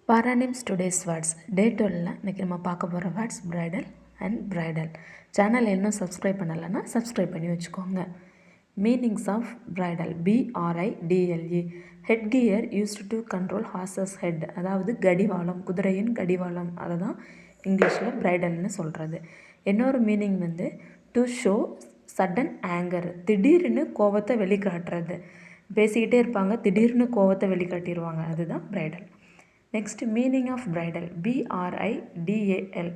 Paranims today's words டே 12 இன்றைக்கி நம்ம பார்க்க போகிற words bridle and bridal. Channel இன்னும் சப்ஸ்கிரைப் பண்ணலைன்னா சப்ஸ்கிரைப் பண்ணி வச்சுக்கோங்க. Meanings of bridle BRIDLE head gear used to control horses head, அதாவது கடிவாளம், குதிரையின் கடிவாளம், அதை தான் இங்கிலீஷில் பிரைடல்னு சொல்கிறது. இன்னொரு மீனிங் வந்து டு ஷோ சடன் ஆங்கர், திடீர்னு கோவத்தை வெளிக்காட்டுறது. பேசிக்கிட்டே இருப்பாங்க, திடீர்னு கோவத்தை வெளிக்காட்டிடுவாங்க, அதுதான் bridle. Next meaning of bridal BRIDAL,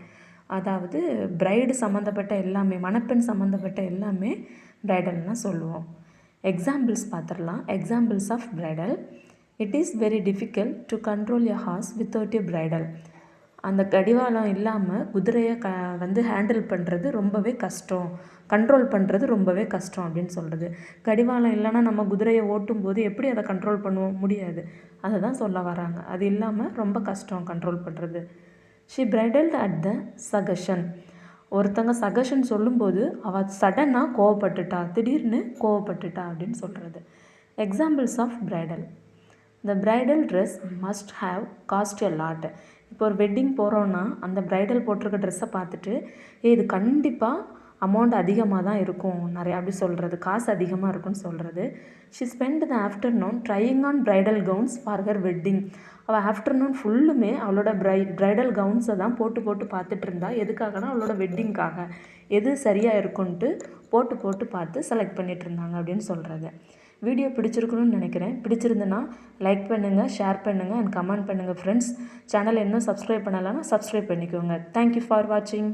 அதாவது பிரைடு சம்மந்தப்பட்ட எல்லாமே, மணப்பெண் சம்மந்தப்பட்ட எல்லாமே பிரைடல்னு சொல்லுவோம். எக்ஸாம்பிள்ஸ் பார்த்துடலாம். Examples of bridle: it is very difficult to control a horse without a bridle. அந்த கடிவாளம் இல்லாமல் குதிரையை ஹேண்டில் பண்ணுறது ரொம்பவே கஷ்டம், கண்ட்ரோல் பண்ணுறது ரொம்பவே கஷ்டம் அப்படின்னு சொல்கிறது. கடிவாளம் இல்லைன்னா நம்ம குதிரையை ஓட்டும் போது எப்படி அதை கண்ட்ரோல் பண்ணுவோம்? முடியாது. அதை தான் சொல்ல வராங்க. அது இல்லாமல் ரொம்ப கஷ்டம் கண்ட்ரோல் பண்ணுறது. She bridled at the suggestion. ஒருத்தங்க சகஷன் சொல்லும்போது அவள் சடனாக கோவப்பட்டுட்டா, திடீர்னு கோவப்பட்டுட்டா அப்படின்னு சொல்கிறது. Examples of bridal: the bridal dress must have cost a lot. இப்போ ஒரு வெட்டிங் போகிறோன்னா அந்த பிரைடல் போட்டிருக்க ட்ரெஸ்ஸை பார்த்துட்டு இது கண்டிப்பாக அமௌண்ட் அதிகமாக தான் இருக்கும், நிறையா அப்படி சொல்கிறது, காசு அதிகமாக இருக்குன்னு சொல்கிறது. She spent the afternoon trying on bridal gowns for her wedding. அவள் ஆஃப்டர்நூன் ஃபுல்லுமே அவளோட பிரைடல் கவுன்ஸை தான் போட்டு பார்த்துட்டு இருந்தா. எதுக்காகனா அவளோட வெட்டிங்காக எது சரியாக இருக்குன்ட்டு போட்டு பார்த்து செலக்ட் பண்ணிகிட்டு இருந்தாங்க அப்படின்னு சொல்கிறது. வீடியோ பிடிச்சிருக்கணும்னு நினைக்கிறேன். பிடிச்சிருந்துன்னா லைக் பண்ணுங்கள், ஷேர் பண்ணுங்கள் அண்ட் கமெண்ட் பண்ணுங்கள் ஃப்ரெண்ட்ஸ். சேனலை இன்னும் சப்ஸ்கிரைப் பண்ணலைன்னா சப்ஸ்கிரைப் பண்ணிக்கோங்க. தேங்க்யூ ஃபார் வாட்சிங்.